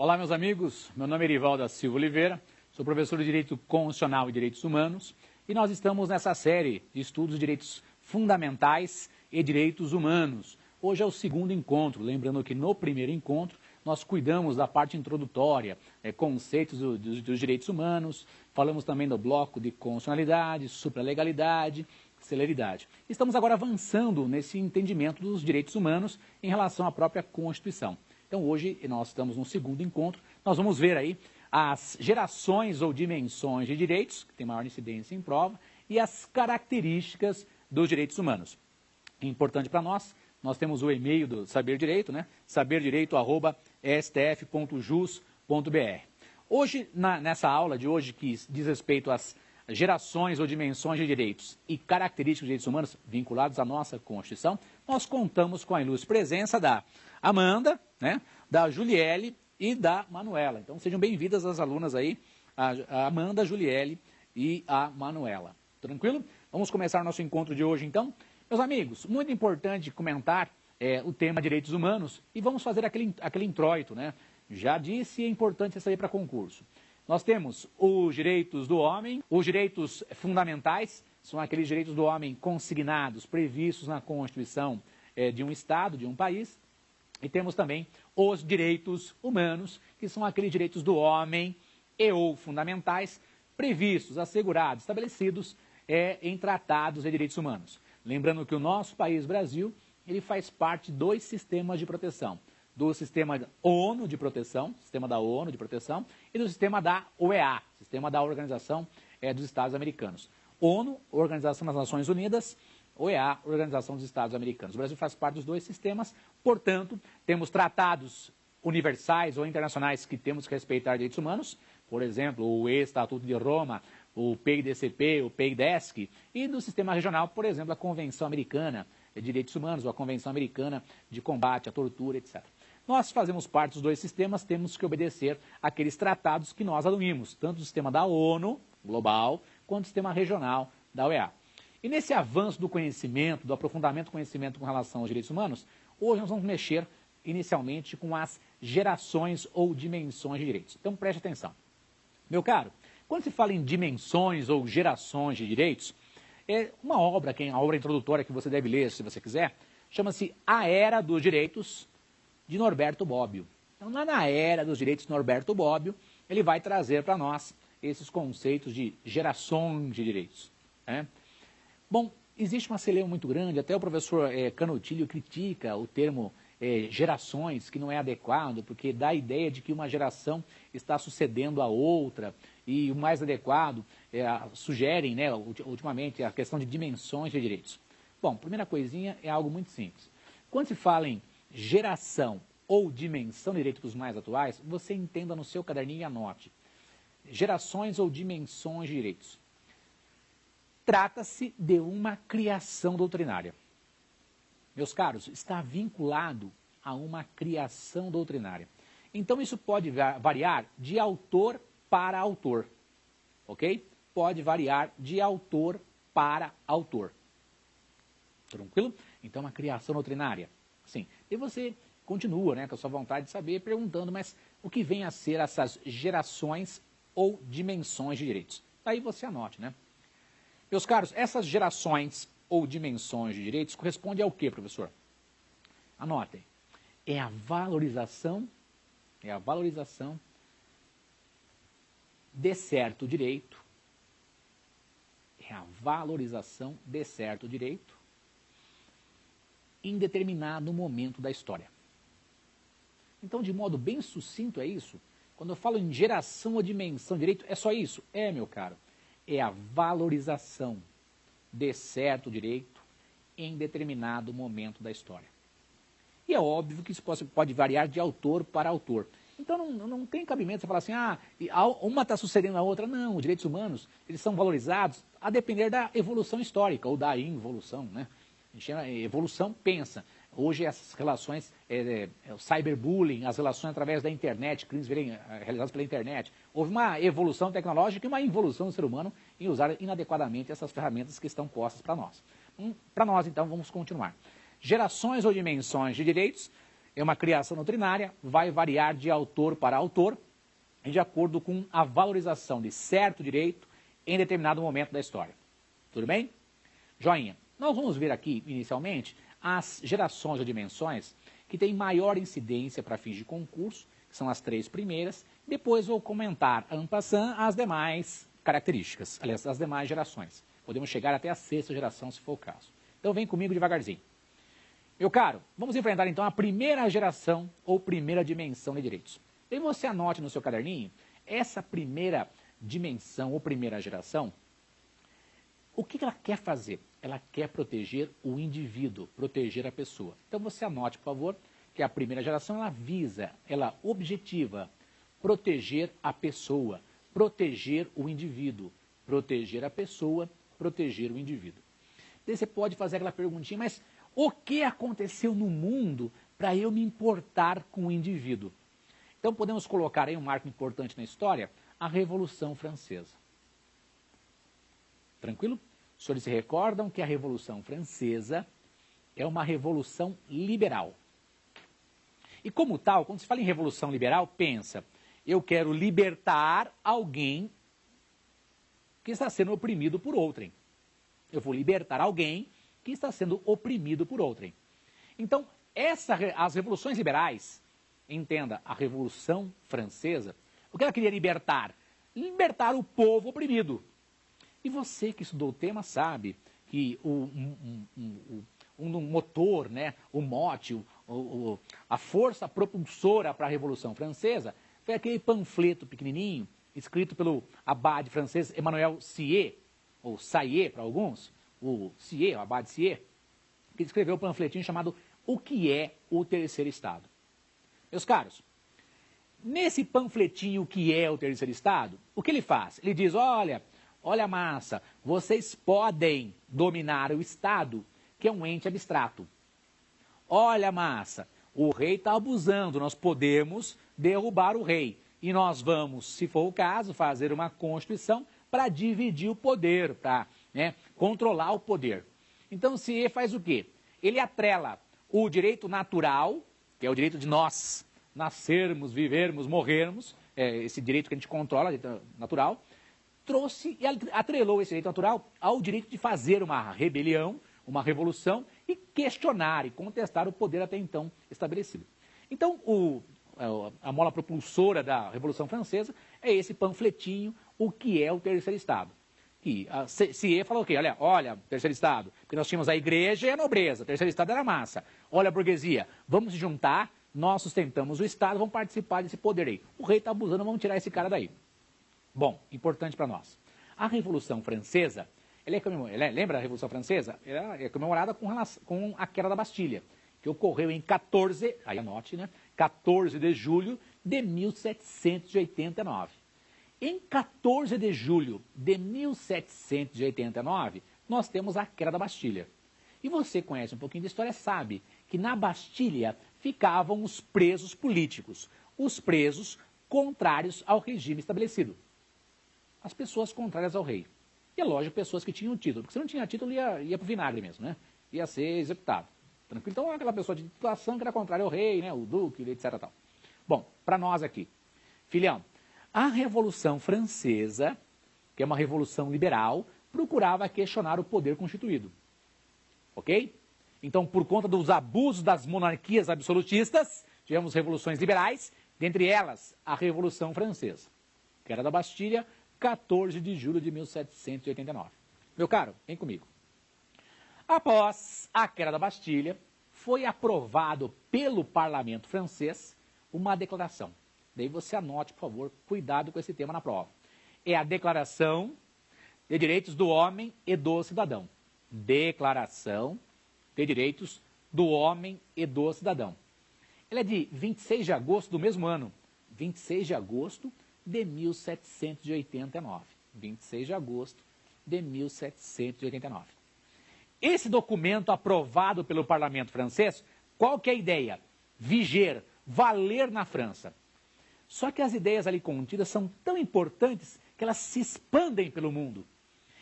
Olá, meus amigos. Meu nome é Erivaldo da Silva Oliveira, sou professor de Direito Constitucional e Direitos Humanos e nós estamos nessa série de estudos de direitos fundamentais e direitos humanos. Hoje é o segundo encontro, lembrando que no primeiro encontro nós cuidamos da parte introdutória, conceitos dos direitos humanos, falamos também do bloco de constitucionalidade, supralegalidade, celeridade. Estamos agora avançando nesse entendimento dos direitos humanos em relação à própria Constituição. Então hoje nós estamos no segundo encontro, nós vamos ver aí as gerações ou dimensões de direitos, que tem maior incidência em prova, e as características dos direitos humanos. É importante para nós, nós temos o e-mail do Saber Direito, né? saberdireito@stf.jus.br. Hoje, nessa aula de hoje, que diz respeito às gerações ou dimensões de direitos e características de direitos humanos vinculados à nossa Constituição, nós contamos com a ilustre presença da Amanda, né, da Juliele e da Manuela. Então sejam bem-vindas as alunas aí, a Amanda, a Juliele e a Manuela. Tranquilo? Vamos começar o nosso encontro de hoje então. Meus amigos, muito importante comentar o tema direitos humanos e vamos fazer aquele introito, né? Já disse, é importante saber para concurso. Nós temos os direitos do homem, os direitos fundamentais, são aqueles direitos do homem consignados, previstos na Constituição de um Estado, de um país. E temos também os direitos humanos, que são aqueles direitos do homem e ou fundamentais, previstos, assegurados, estabelecidos em tratados de direitos humanos. Lembrando que o nosso país, Brasil, ele faz parte de dois sistemas de proteção. Do sistema ONU de proteção, sistema da ONU de proteção, e do sistema da OEA, sistema da Organização dos Estados Americanos. ONU, Organização das Nações Unidas, OEA, Organização dos Estados Americanos. O Brasil faz parte dos dois sistemas, portanto, temos tratados universais ou internacionais que temos que respeitar direitos humanos, por exemplo, o Estatuto de Roma, o PIDCP, o PIDESC, e do sistema regional, por exemplo, a Convenção Americana de Direitos Humanos ou a Convenção Americana de Combate à Tortura, etc. Nós fazemos parte dos dois sistemas, temos que obedecer àqueles tratados que nós aluímos, tanto do sistema da ONU, global, quanto do sistema regional da OEA. E nesse avanço do conhecimento, do aprofundamento do conhecimento com relação aos direitos humanos, hoje nós vamos mexer inicialmente com as gerações ou dimensões de direitos. Então preste atenção. Meu caro, quando se fala em dimensões ou gerações de direitos, é uma obra, a obra introdutória que você deve ler, se você quiser, chama-se A Era dos Direitos, de Norberto Bobbio. Então, lá na Era dos Direitos de Norberto Bobbio, ele vai trazer para nós esses conceitos de gerações de direitos, né? Bom, existe uma celeuma muito grande, até o professor Canutilho critica o termo gerações, que não é adequado, porque dá a ideia de que uma geração está sucedendo a outra, e o mais adequado, sugerem, né, ultimamente, a questão de dimensões de direitos. Bom, primeira coisinha é algo muito simples. Quando se fala em geração ou dimensão de direitos mais atuais, você entenda no seu caderninho e anote. Gerações ou dimensões de direitos. Trata-se de uma criação doutrinária. Meus caros, está vinculado a uma criação doutrinária. Então isso pode variar de autor para autor, ok? Pode variar de autor para autor. Tranquilo? Então uma criação doutrinária. Sim. E você continua, né, com a sua vontade de saber, perguntando, mas o que vem a ser essas gerações ou dimensões de direitos? Aí você anote, né? Meus caros, essas gerações ou dimensões de direitos correspondem ao quê, professor? Anotem. É a valorização de certo direito, em determinado momento da história. Então, de modo bem sucinto é isso. Quando eu falo em geração ou dimensão de direito, é só isso? É, meu caro. É a valorização de certo direito em determinado momento da história. E é óbvio que isso pode variar de autor para autor. Então não tem cabimento você falar assim, uma está sucedendo a outra. Não, os direitos humanos, eles são valorizados a depender da evolução histórica ou da involução, né? A gente chama evolução, pensa. Hoje essas relações, o cyberbullying, as relações através da internet, crimes realizados pela internet. Houve uma evolução tecnológica e uma involução do ser humano em usar inadequadamente essas ferramentas que estão postas para nós. Para nós, então, vamos continuar. Gerações ou dimensões de direitos é uma criação doutrinária, vai variar de autor para autor, de acordo com a valorização de certo direito em determinado momento da história. Tudo bem? Joinha. Nós vamos ver aqui, inicialmente, as gerações ou dimensões que têm maior incidência para fins de concurso, que são as 3 primeiras. Depois vou comentar, en passant, as demais características, aliás, as demais gerações. Podemos chegar até a 6ª geração, se for o caso. Então vem comigo devagarzinho. Meu caro, vamos enfrentar então a primeira geração ou primeira dimensão de direitos. E você anote no seu caderninho, essa primeira dimensão ou primeira geração, o que ela quer fazer? Ela quer proteger o indivíduo, proteger a pessoa. Então você anote, por favor, que a primeira geração ela visa, ela objetiva proteger a pessoa, proteger o indivíduo, proteger a pessoa, proteger o indivíduo. Daí você pode fazer aquela perguntinha, mas o que aconteceu no mundo para eu me importar com o indivíduo? Então podemos colocar aí um marco importante na história, a Revolução Francesa. Tranquilo? Os senhores se recordam que a Revolução Francesa é uma revolução liberal. E como tal, quando se fala em revolução liberal, pensa, eu quero libertar alguém que está sendo oprimido por outrem. Eu vou libertar alguém que está sendo oprimido por outrem. Então, as revoluções liberais, entenda, a Revolução Francesa, o que ela queria libertar? Libertar o povo oprimido. E você que estudou o tema sabe que um motor, né, o mote, a força propulsora para a Revolução Francesa foi aquele panfleto pequenininho, escrito pelo abade francês Emmanuel Sieyès, ou Sieyès para alguns, o Sieyès, o abade Sieyès, que escreveu um panfletinho chamado O que é o Terceiro Estado? Meus caros, nesse panfletinho O que é o Terceiro Estado, o que ele faz? Ele diz, olha massa, vocês podem dominar o Estado, que é um ente abstrato. Olha massa, o rei está abusando, nós podemos derrubar o rei. E nós vamos, se for o caso, fazer uma Constituição para dividir o poder, para controlar o poder. Então, Sieyès faz o quê? Ele atrela o direito natural, que é o direito de nós nascermos, vivermos, morrermos, esse direito que a gente controla, direito natural, trouxe e atrelou esse direito natural ao direito de fazer uma rebelião, uma revolução e questionar e contestar o poder até então estabelecido. Então, a mola propulsora da Revolução Francesa é esse panfletinho, O que é o Terceiro Estado? Que Sieyès falou o quê? Olha, Terceiro Estado, porque nós tínhamos a igreja e a nobreza, o Terceiro Estado era a massa. Olha a burguesia, vamos se juntar, nós sustentamos o Estado, vamos participar desse poder aí. O rei está abusando, vamos tirar esse cara daí. Bom, importante para nós. A Revolução Francesa, lembra a Revolução Francesa? Ela é comemorada com a queda da Bastilha, que ocorreu em 14 de julho de 1789. Em 14 de julho de 1789, nós temos a queda da Bastilha. E você conhece um pouquinho de história, sabe que na Bastilha ficavam os presos políticos, os presos contrários ao regime estabelecido. As pessoas contrárias ao rei. E é lógico, pessoas que tinham título, porque se não tinha título ia para o vinagre mesmo, né? Ia ser executado. Tranquilo? Então, aquela pessoa de titulação que era contrária ao rei, né? O duque, etc. Tal. Bom, para nós aqui, filhão, a Revolução Francesa, que é uma revolução liberal, procurava questionar o poder constituído. Ok? Então, por conta dos abusos das monarquias absolutistas, tivemos revoluções liberais, dentre elas a Revolução Francesa, que era da Bastilha, 14 de julho de 1789. Meu caro, vem comigo. Após a queda da Bastilha, foi aprovado pelo parlamento francês uma declaração. Daí você anote, por favor, cuidado com esse tema na prova. É a Declaração de Direitos do Homem e do Cidadão. Declaração de Direitos do Homem e do Cidadão. Ela é de 26 de agosto do mesmo ano. 26 de agosto de 1789. 26 de agosto de 1789. Esse documento aprovado pelo parlamento francês, qual que é a ideia? Viger, valer na França. Só que as ideias ali contidas são tão importantes que elas se expandem pelo mundo.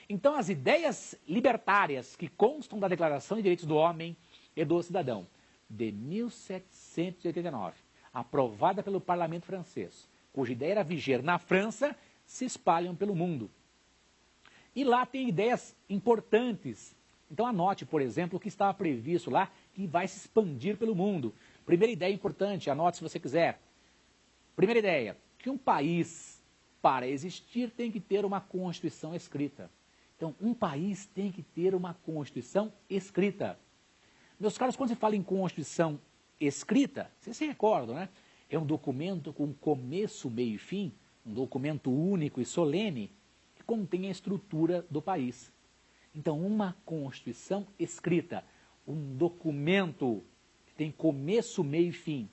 Então as ideias libertárias que constam da Declaração de Direitos do Homem e do Cidadão de 1789, aprovada pelo parlamento francês, cuja ideia era viger na França, se espalham pelo mundo. E lá tem ideias importantes. Então anote, por exemplo, o que estava previsto lá, que vai se expandir pelo mundo. Primeira ideia importante, anote se você quiser. Primeira ideia, que um país, para existir, tem que ter uma Constituição escrita. Então, um país tem que ter uma Constituição escrita. Meus caros, quando se fala em Constituição escrita, vocês se recordam, né? É um documento com começo, meio e fim, um documento único e solene, que contém a estrutura do país. Então, uma Constituição escrita, um documento que tem começo, meio e fim.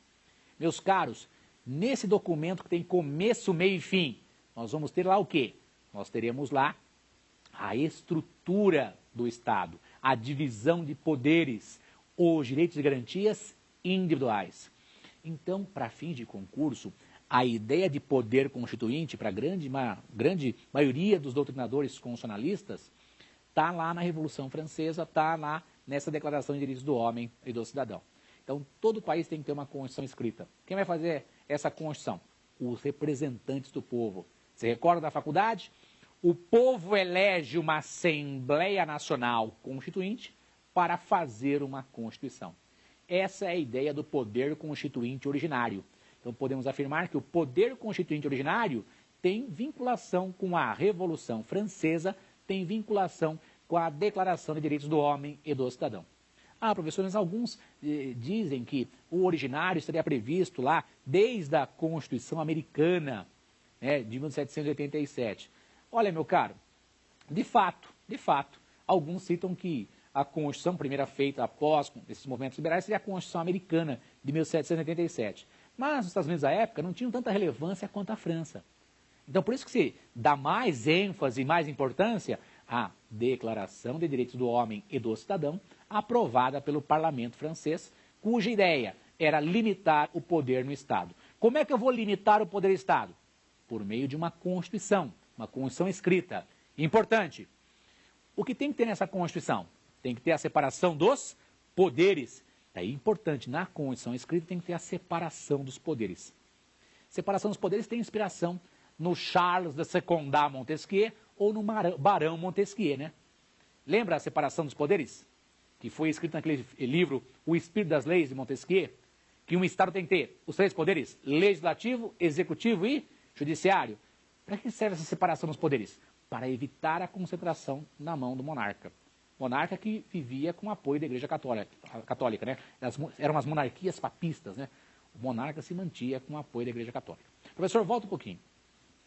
Meus caros, nesse documento que tem começo, meio e fim, nós vamos ter lá o quê? Nós teremos lá a estrutura do Estado, a divisão de poderes, os direitos e garantias individuais. Então, para fins de concurso, a ideia de poder constituinte, para a grande maioria dos doutrinadores constitucionalistas, está lá na Revolução Francesa, está lá nessa Declaração de Direitos do Homem e do Cidadão. Então, todo país tem que ter uma Constituição escrita. Quem vai fazer essa Constituição? Os representantes do povo. Você recorda da faculdade? O povo elege uma Assembleia Nacional Constituinte para fazer uma Constituição. Essa é a ideia do poder constituinte originário. Então, podemos afirmar que o poder constituinte originário tem vinculação com a Revolução Francesa, tem vinculação com a Declaração de Direitos do Homem e do Cidadão. Ah, professores, alguns dizem que o originário estaria previsto lá desde a Constituição Americana, né, de 1787. Olha, meu caro, de fato, alguns citam que a Constituição, primeira feita após esses movimentos liberais, seria a Constituição Americana de 1787. Mas os Estados Unidos da época não tinham tanta relevância quanto a França. Então, por isso que se dá mais ênfase e mais importância à Declaração de Direitos do Homem e do Cidadão, aprovada pelo parlamento francês, cuja ideia era limitar o poder no Estado. Como é que eu vou limitar o poder do Estado? Por meio de uma Constituição escrita. Importante, o que tem que ter nessa Constituição? Tem que ter a separação dos poderes. É importante, na Constituição escrita tem que ter a separação dos poderes. Separação dos poderes tem inspiração no Charles de Secondat Montesquieu ou no Barão Montesquieu, né? Lembra a separação dos poderes? Que foi escrito naquele livro O Espírito das Leis de Montesquieu? Que um Estado tem que ter os 3 poderes, legislativo, executivo e judiciário. Para que serve essa separação dos poderes? Para evitar a concentração na mão do monarca. Monarca que vivia com o apoio da Igreja Católica, né? Eram as monarquias papistas, né? O monarca se mantia com o apoio da Igreja Católica. Professor, volta um pouquinho.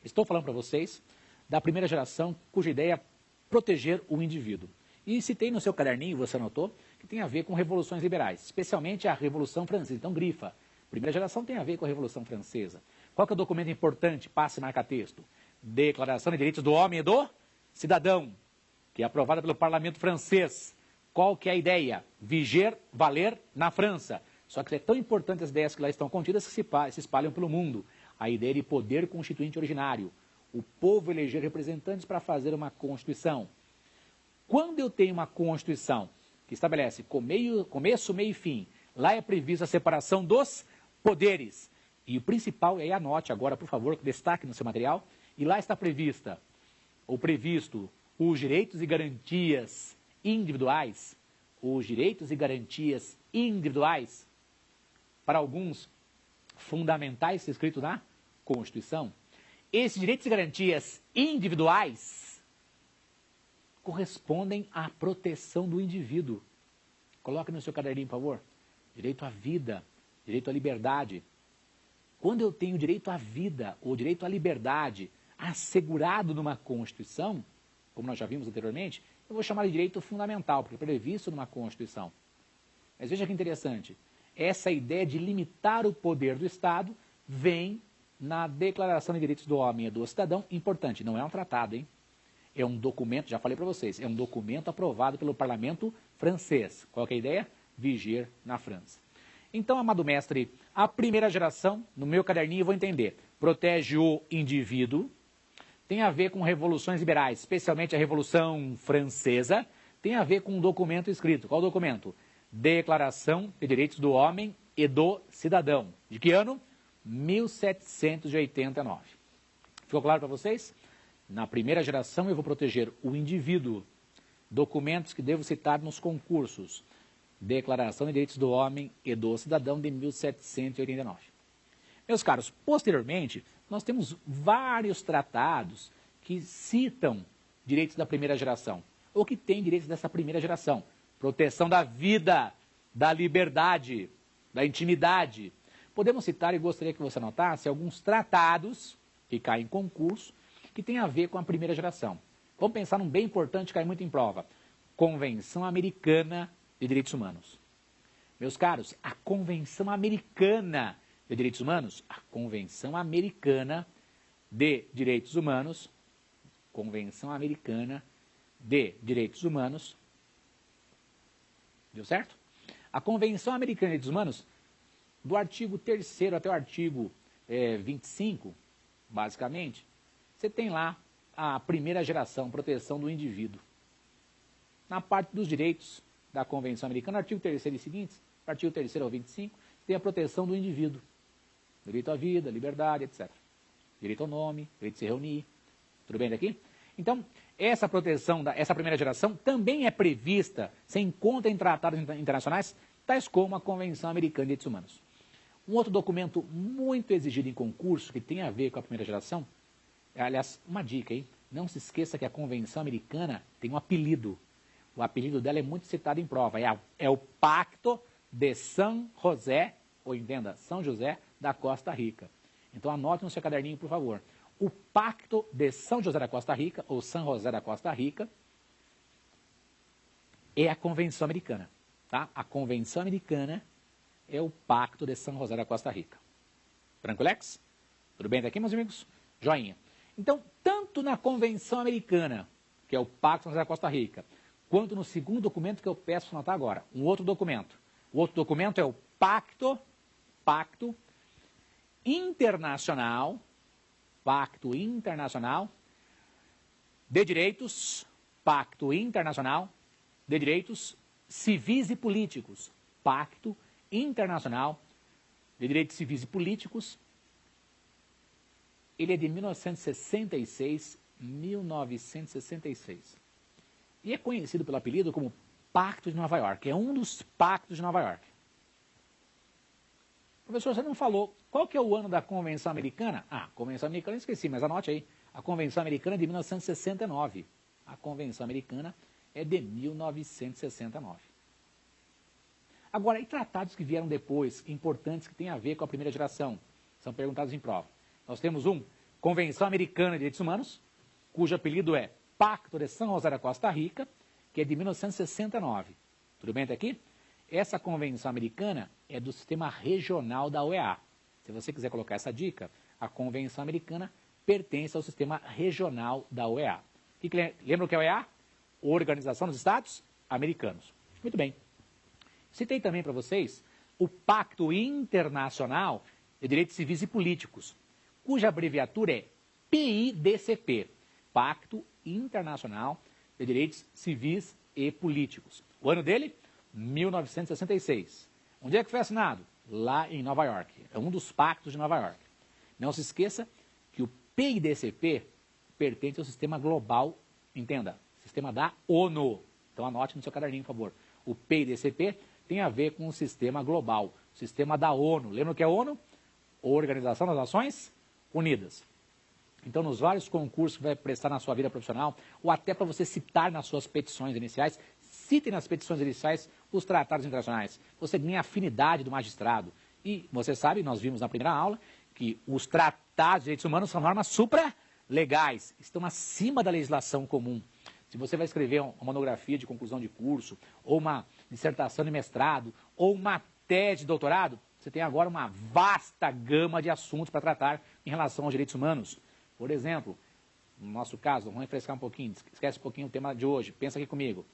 Estou falando para vocês da primeira geração cuja ideia é proteger o indivíduo. E citei no seu caderninho, você anotou, que tem a ver com revoluções liberais, especialmente a Revolução Francesa. Então, grifa. Primeira geração tem a ver com a Revolução Francesa. Qual que é o documento importante? Passe e marca texto. Declaração de Direitos do Homem e do Cidadão, que é aprovada pelo parlamento francês. Qual que é a ideia? Viger, valer na França. Só que é tão importante as ideias que lá estão contidas que se espalham pelo mundo. A ideia de poder constituinte originário. O povo eleger representantes para fazer uma Constituição. Quando eu tenho uma Constituição que estabelece começo, meio e fim, lá é prevista a separação dos poderes. E o principal, e aí anote agora, por favor, destaque no seu material, e lá está previsto os direitos e garantias individuais, para alguns fundamentais, escrito na Constituição. Esses direitos e garantias individuais correspondem à proteção do indivíduo. Coloque no seu caderninho, por favor. Direito à vida, direito à liberdade. Quando eu tenho direito à vida ou direito à liberdade assegurado numa Constituição, como nós já vimos anteriormente, eu vou chamar de direito fundamental, porque é previsto numa Constituição. Mas veja que interessante, essa ideia de limitar o poder do Estado vem na Declaração de Direitos do Homem e do Cidadão, importante, não é um tratado, hein? É um documento, já falei para vocês, é um documento aprovado pelo parlamento francês. Qual que é a ideia? Viger na França. Então, amado mestre, a primeira geração, no meu caderninho eu vou entender, protege o indivíduo, tem a ver com revoluções liberais, especialmente a Revolução Francesa, tem a ver com um documento escrito. Qual documento? Declaração de Direitos do Homem e do Cidadão. De que ano? 1789. Ficou claro para vocês? Na primeira geração eu vou proteger o indivíduo. Documentos que devo citar nos concursos. Declaração de Direitos do Homem e do Cidadão de 1789. Meus caros, posteriormente, nós temos vários tratados que citam direitos da primeira geração, ou que têm direitos dessa primeira geração. Proteção da vida, da liberdade, da intimidade. Podemos citar, e gostaria que você anotasse, alguns tratados que caem em concurso, que têm a ver com a primeira geração. Vamos pensar num bem importante que cai muito em prova. Convenção Americana de Direitos Humanos. Meus caros, a Convenção Americana de Direitos Humanos, a Convenção Americana de Direitos Humanos, Convenção Americana de Direitos Humanos, deu certo? A Convenção Americana de Direitos Humanos, do artigo 3º até o artigo 25, basicamente, você tem lá a primeira geração, proteção do indivíduo. Na parte dos direitos da Convenção Americana, artigo 3º e seguintes, artigo 3º ao 25, tem a proteção do indivíduo. Direito à vida, liberdade, etc. Direito ao nome, direito de se reunir. Tudo bem daqui? Então, essa proteção, essa primeira geração, também é prevista, se encontra em tratados internacionais, tais como a Convenção Americana de Direitos Humanos. Um outro documento muito exigido em concurso, que tem a ver com a primeira geração, aliás, uma dica, hein? Não se esqueça que a Convenção Americana tem um apelido. O apelido dela é muito citado em prova. É o Pacto de São José, ou entenda, São José da Costa Rica. Então anote no seu caderninho, por favor. O Pacto de São José da Costa Rica, ou São José da Costa Rica, é a Convenção Americana. Tá? A Convenção Americana é o Pacto de São José da Costa Rica. Tranquilex? Tudo bem daqui, meus amigos? Joinha. Então, tanto na Convenção Americana, que é o Pacto de São José da Costa Rica, quanto no segundo documento que eu peço para anotar agora, um outro documento. O outro documento é o Pacto Internacional de Direitos, Pacto Internacional de Direitos Civis e Políticos, Pacto Internacional de Direitos Civis e Políticos. Ele é de 1966. E é conhecido pelo apelido como Pacto de Nova York. É um dos pactos de Nova York. Professor, você não falou qual que é o ano da Convenção Americana? Ah, Convenção Americana eu esqueci, mas anote aí. A Convenção Americana é de 1969. A Convenção Americana é de 1969. Agora, e tratados que vieram depois, importantes, que têm a ver com a primeira geração? São perguntados em prova. Nós temos Convenção Americana de Direitos Humanos, cujo apelido é Pacto de São José da Costa Rica, que é de 1969. Tudo bem até aqui? Essa convenção americana é do sistema regional da OEA. Se você quiser colocar essa dica, a convenção americana pertence ao sistema regional da OEA. Lembra o que é a OEA? Organização dos Estados Americanos. Muito bem. Citei também para vocês o Pacto Internacional de Direitos Civis e Políticos, cuja abreviatura é PIDCP, Pacto Internacional de Direitos Civis e Políticos. O ano dele? 1966. Onde é que foi assinado? Lá em Nova York. É um dos pactos de Nova York. Não se esqueça que o PIDCP pertence ao sistema global, entenda, sistema da ONU. Então anote no seu caderninho, por favor. O PIDCP tem a ver com o sistema global, o sistema da ONU. Lembra o que é a ONU? Organização das Nações Unidas. Então, nos vários concursos que vai prestar na sua vida profissional, ou até para você citar nas suas petições iniciais, cite nas petições iniciais os tratados internacionais. Você ganha afinidade do magistrado. E você sabe, nós vimos na primeira aula, que os tratados de direitos humanos são normas supralegais, estão acima da legislação comum. Se você vai escrever uma monografia de conclusão de curso, ou uma dissertação de mestrado, ou uma tese de doutorado, você tem agora uma vasta gama de assuntos para tratar em relação aos direitos humanos. Por exemplo, no nosso caso, vamos refrescar um pouquinho, esquece um pouquinho o tema de hoje, pensa aqui comigo.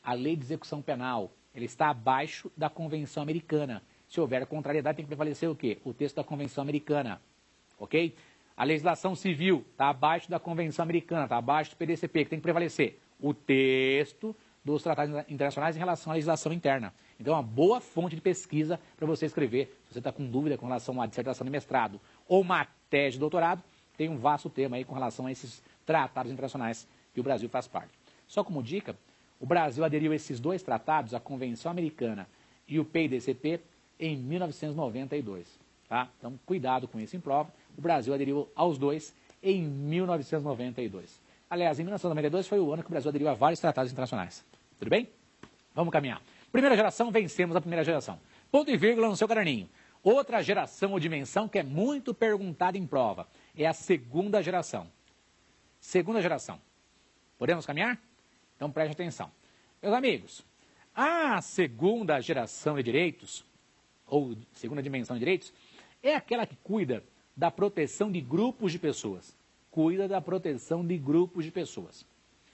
A lei de execução penal, ela está abaixo da Convenção Americana. Se houver contrariedade, tem que prevalecer o quê? O texto da Convenção Americana, ok? A legislação civil está abaixo da Convenção Americana, está abaixo do PDCP, que tem que prevalecer o texto dos tratados internacionais em relação à legislação interna. Então, é uma boa fonte de pesquisa para você escrever. Se você está com dúvida com relação a uma dissertação de mestrado ou uma tese de doutorado, tem um vasto tema aí com relação a esses tratados internacionais que o Brasil faz parte. Só como dica, o Brasil aderiu a esses dois tratados, a Convenção Americana e o PIDCP, em 1992. Tá? Então, cuidado com isso em prova. O Brasil aderiu aos dois em 1992. Aliás, em 1992 foi o ano que o Brasil aderiu a vários tratados internacionais. Tudo bem? Vamos caminhar. Primeira geração, vencemos a primeira geração. Ponto e vírgula no seu caderninho. Outra geração ou dimensão que é muito perguntada em prova é a segunda geração. Segunda geração. Podemos caminhar? Então preste atenção. Meus amigos, a segunda geração de direitos, ou segunda dimensão de direitos, é aquela que cuida da proteção de grupos de pessoas. Cuida da proteção de grupos de pessoas.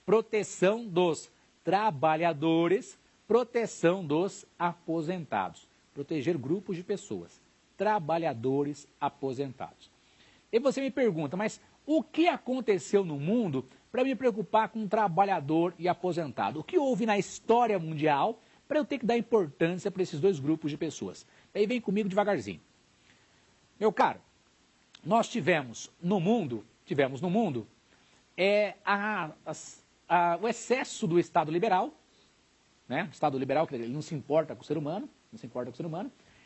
Proteção dos trabalhadores, proteção dos aposentados. Proteger grupos de pessoas. Trabalhadores aposentados. E você me pergunta, mas o que aconteceu no mundo para me preocupar com um trabalhador e aposentado? O que houve na história mundial para eu ter que dar importância para esses dois grupos de pessoas? Aí vem comigo devagarzinho. Meu caro, nós tivemos no mundo o excesso do Estado liberal, né? O Estado liberal que ele não se importa com o ser humano,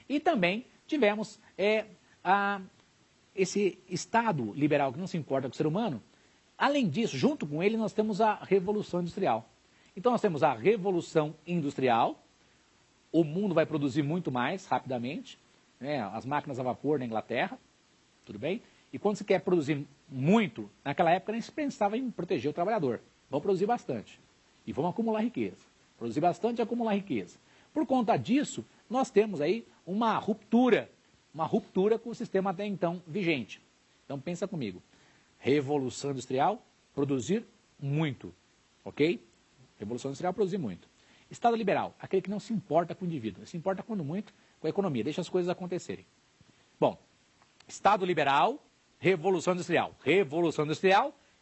e também tivemos esse Estado liberal que não se importa com o ser humano. Além disso, junto com ele, nós temos a Revolução Industrial. Então, nós temos a Revolução Industrial, o mundo vai produzir muito mais rapidamente, né? As máquinas a vapor na Inglaterra, tudo bem? E quando se quer produzir muito, naquela época nem se pensava em proteger o trabalhador. Vamos produzir bastante e vamos acumular riqueza. Produzir bastante e acumular riqueza. Por conta disso, nós temos aí uma ruptura com o sistema até então vigente. Então pensa comigo, Revolução Industrial, produzir muito, ok? Revolução Industrial, produzir muito. Estado Liberal, aquele que não se importa com o indivíduo, se importa quando muito com a economia, deixa as coisas acontecerem. Bom, Estado Liberal, Revolução Industrial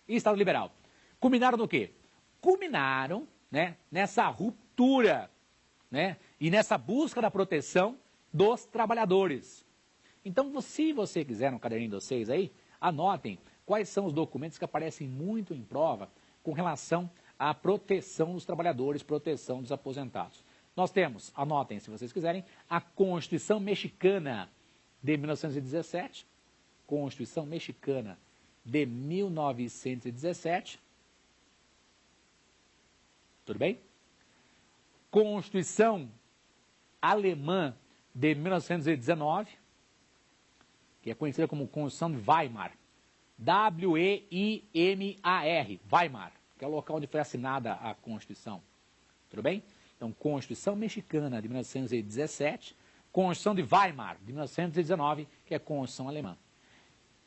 e Estado Liberal. Culminaram no quê? Culminaram, né, nessa ruptura, né, e nessa busca da proteção dos trabalhadores. Então, se você quiser no caderninho de vocês aí, anotem quais são os documentos que aparecem muito em prova com relação à proteção dos trabalhadores, proteção dos aposentados. Nós temos, anotem se vocês quiserem, a Constituição Mexicana de 1917, Constituição Mexicana de 1917, tudo bem? Constituição Alemã de 1919, que é conhecida como Constituição de Weimar, W-E-I-M-A-R, Weimar, que é o local onde foi assinada a Constituição, tudo bem? Então, Constituição Mexicana de 1917, Constituição de Weimar de 1919, que é a Constituição Alemã.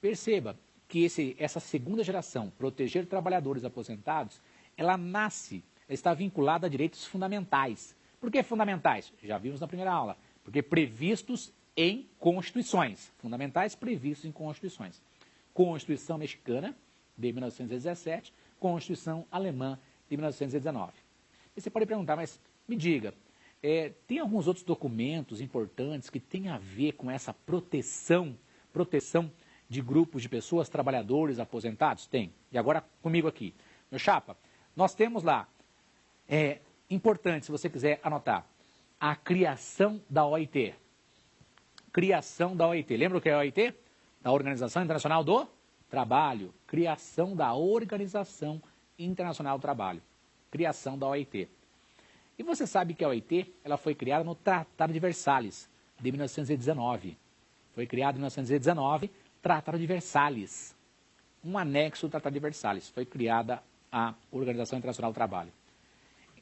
Perceba que essa segunda geração, proteger trabalhadores aposentados, ela está vinculada a direitos fundamentais. Por que fundamentais? Já vimos na primeira aula. Porque previstos em constituições. Fundamentais previstos em constituições. Constituição Mexicana, de 1917, Constituição Alemã, de 1919. E você pode perguntar, mas me diga, tem alguns outros documentos importantes que têm a ver com essa proteção de grupos de pessoas, trabalhadores, aposentados? Tem. E agora comigo aqui. Meu chapa, nós temos lá, importante, se você quiser anotar, a criação da OIT. Criação da OIT. Lembra o que é a OIT? Da Organização Internacional do Trabalho. Criação da Organização Internacional do Trabalho. Criação da OIT. E você sabe que a OIT ela foi criada no Tratado de Versalhes, de 1919. Foi criada em 1919, Tratado de Versalhes. Um anexo do Tratado de Versalhes. Foi criada a Organização Internacional do Trabalho.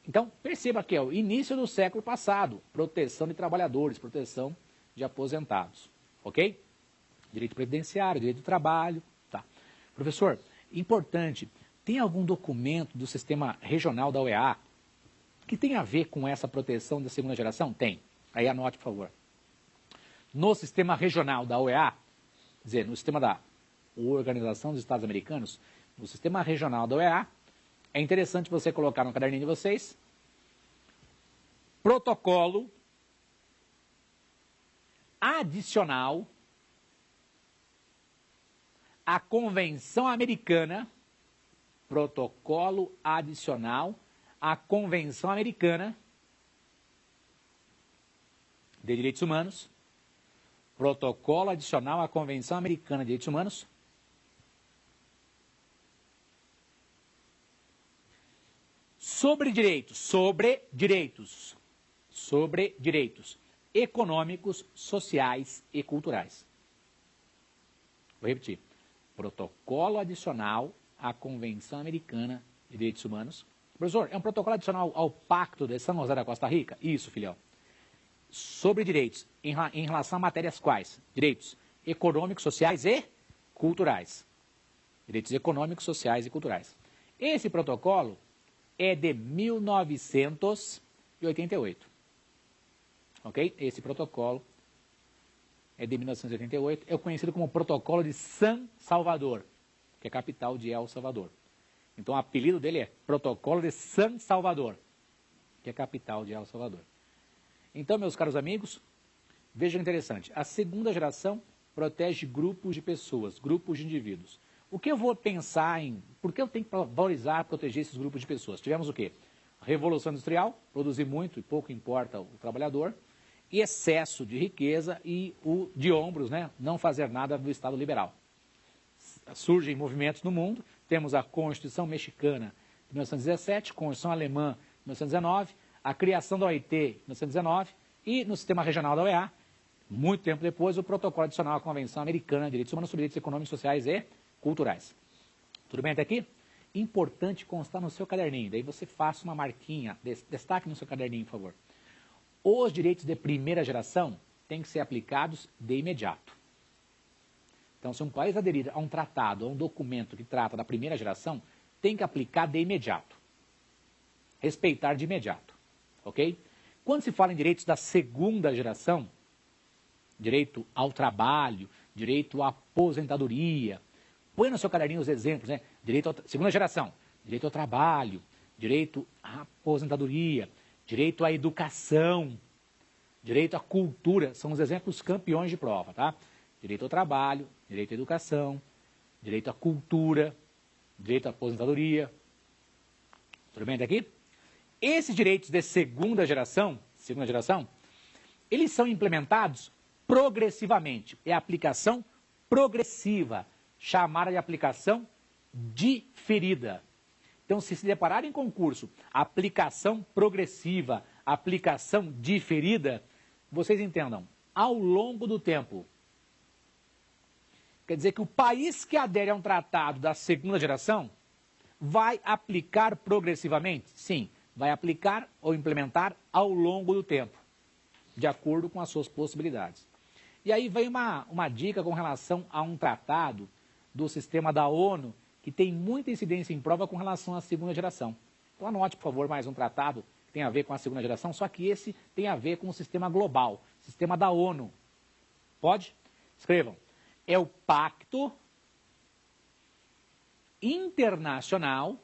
Então, perceba que é o início do século passado. Proteção de trabalhadores, proteção de aposentados. Ok? Direito previdenciário, direito do trabalho. Tá. Professor, importante, tem algum documento do sistema regional da OEA que tem a ver com essa proteção da segunda geração? Tem. Aí anote, por favor. No sistema regional da OEA, quer dizer, no sistema da Organização dos Estados Americanos, no sistema regional da OEA, é interessante você colocar no caderninho de vocês protocolo adicional à Convenção Americana, protocolo adicional à Convenção Americana de Direitos Humanos, protocolo adicional à Convenção Americana de Direitos Humanos, sobre direitos econômicos, sociais e culturais. Vou repetir. Protocolo adicional à Convenção Americana de Direitos Humanos. Professor, é um protocolo adicional ao Pacto de São José da Costa Rica? Isso, filhão. Sobre direitos, em relação a matérias quais? Direitos econômicos, sociais e culturais. Direitos econômicos, sociais e culturais. Esse protocolo é de 1988. Ok? Esse protocolo é de 1988, é conhecido como Protocolo de San Salvador, que é a capital de El Salvador. Então, o apelido dele é Protocolo de San Salvador, que é a capital de El Salvador. Então, meus caros amigos, vejam interessante, a segunda geração protege grupos de pessoas, grupos de indivíduos. O que eu vou pensar em, por que eu tenho que valorizar, proteger esses grupos de pessoas? Tivemos o quê? A Revolução Industrial, produzir muito e pouco importa o trabalhador, excesso de riqueza e o de ombros, né, não fazer nada do Estado liberal. Surgem movimentos no mundo, temos a Constituição Mexicana de 1917, Constituição Alemã de 1919, a criação da OIT em 1919 e no sistema regional da OEA, muito tempo depois, o Protocolo Adicional à Convenção Americana de Direitos Humanos sobre Direitos Econômicos, Sociais e Culturais. Tudo bem até aqui? Importante constar no seu caderninho, daí você faça uma marquinha, destaque no seu caderninho, por favor. Os direitos de primeira geração têm que ser aplicados de imediato. Então, se um país aderir a um tratado, a um documento que trata da primeira geração, tem que aplicar de imediato. Respeitar de imediato. Ok? Quando se fala em direitos da segunda geração, direito ao trabalho, direito à aposentadoria, põe no seu caderninho os exemplos, né? Direito à segunda geração, direito ao trabalho, direito à aposentadoria, direito à educação, direito à cultura, são os exemplos campeões de prova, tá? Direito ao trabalho, direito à educação, direito à cultura, direito à aposentadoria. Tudo bem até aqui? Esses direitos de segunda geração, eles são implementados progressivamente. É a aplicação progressiva, chamada de aplicação diferida. Então, se deparar em concurso, aplicação progressiva, aplicação diferida, vocês entendam, ao longo do tempo. Quer dizer que o país que adere a um tratado da segunda geração vai aplicar progressivamente? Sim, vai aplicar ou implementar ao longo do tempo, de acordo com as suas possibilidades. E aí vem uma dica com relação a um tratado do sistema da ONU, que tem muita incidência em prova com relação à segunda geração. Então anote, por favor, mais um tratado que tem a ver com a segunda geração, só que esse tem a ver com o sistema global, sistema da ONU. Pode? Escrevam. É o Pacto Internacional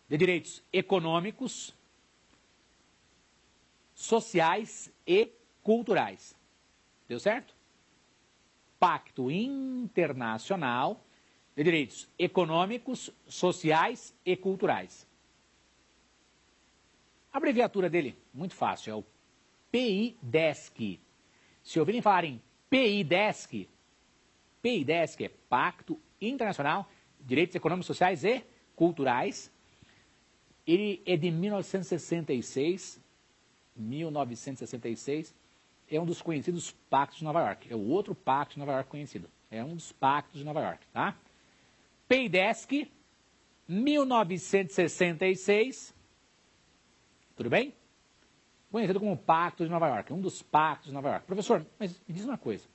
de Direitos Econômicos, Sociais e Culturais. Deu certo? Pacto Internacional de Direitos Econômicos, Sociais e Culturais. A abreviatura dele, muito fácil, é o PIDESC. Se ouvirem falar em PIDESC é Pacto Internacional de Direitos Econômicos, Sociais e Culturais. Ele é de 1966, é um dos conhecidos pactos de Nova York. É o outro pacto de Nova York conhecido. É um dos pactos de Nova York, tá? PIDESC, 1966, tudo bem? Conhecido como Pacto de Nova York, um dos pactos de Nova York. Professor, mas me diz uma coisa.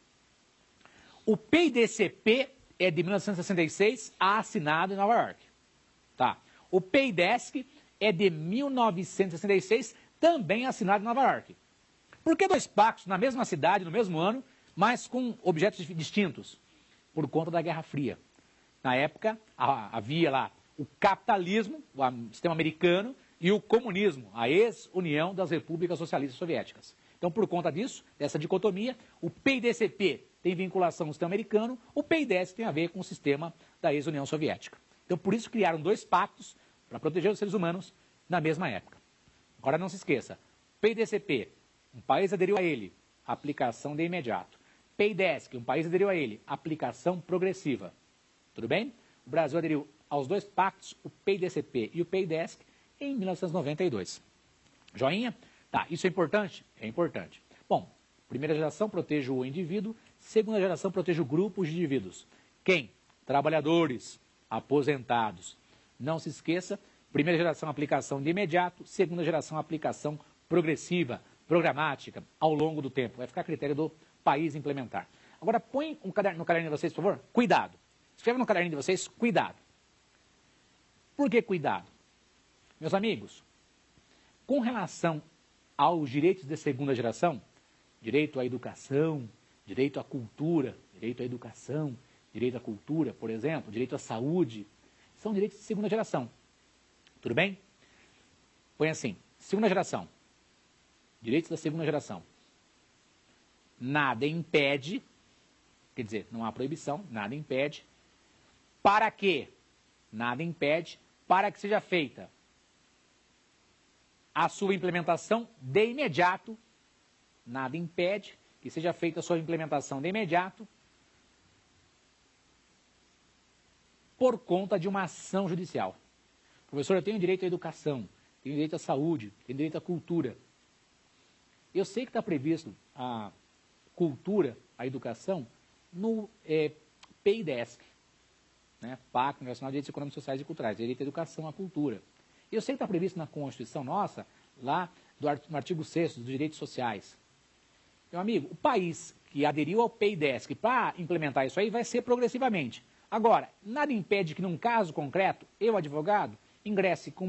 O PIDCP é de 1966, assinado em Nova York. Tá. O PIDESC é de 1966, também assinado em Nova York. Por que dois pactos na mesma cidade, no mesmo ano, mas com objetos distintos? Por conta da Guerra Fria. Na época, havia lá o capitalismo, o sistema americano, e o comunismo, a ex-União das Repúblicas Socialistas Soviéticas. Então, por conta disso, dessa dicotomia, o PIDCP tem vinculação ao sistema americano, o PIDES tem a ver com o sistema da ex-União Soviética. Então, por isso criaram dois pactos para proteger os seres humanos na mesma época. Agora, não se esqueça, PIDCP, um país aderiu a ele, aplicação de imediato. PIDES, um país aderiu a ele, aplicação progressiva. Tudo bem? O Brasil aderiu aos dois pactos, o PIDCP e o PIDES, em 1992. Joinha? Tá, isso é importante? É importante. Bom, primeira geração protege o indivíduo, segunda geração protege o grupo de indivíduos. Quem? Trabalhadores, aposentados. Não se esqueça, primeira geração aplicação de imediato, segunda geração aplicação progressiva, programática, ao longo do tempo. Vai ficar a critério do país implementar. Agora põe no caderninho de vocês, por favor, cuidado. Escreve no caderninho de vocês, cuidado. Por que cuidado? Meus amigos, com relação aos direitos de segunda geração, direito à educação, direito à cultura, direito à educação, direito à cultura, por exemplo, direito à saúde, são direitos de segunda geração. Tudo bem? Põe assim, segunda geração, direitos da segunda geração. Nada impede, quer dizer, não há proibição, nada impede. Para quê? Nada impede para que seja feita a sua implementação de imediato, nada impede que seja feita a sua implementação de imediato por conta de uma ação judicial. Professor, eu tenho direito à educação, tenho direito à saúde, tenho direito à cultura. Eu sei que está previsto a cultura, a educação, no PIDESC, né? Pacto Nacional de Direitos Econômicos, Sociais e Culturais, direito à educação, à cultura. Eu sei que está previsto na Constituição nossa, lá no artigo 6º dos direitos sociais. Meu amigo, o país que aderiu ao PIDESC para implementar isso aí vai ser progressivamente. Agora, nada impede que num caso concreto, eu, advogado, ingresse com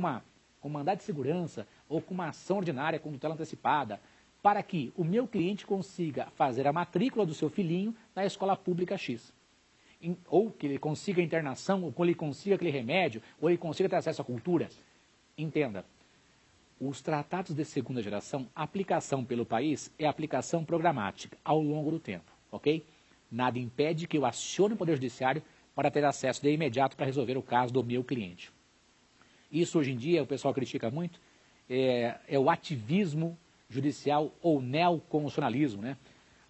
mandado de segurança ou com uma ação ordinária com tutela antecipada, para que o meu cliente consiga fazer a matrícula do seu filhinho na escola pública X. Ou que ele consiga internação, ou que ele consiga aquele remédio, ou ele consiga ter acesso à cultura. Entenda, os tratados de segunda geração, a aplicação pelo país é aplicação programática ao longo do tempo, ok? Nada impede que eu acione o Poder Judiciário para ter acesso de imediato para resolver o caso do meu cliente. Isso hoje em dia, o pessoal critica muito, é o ativismo judicial ou neoconstitucionalismo, né?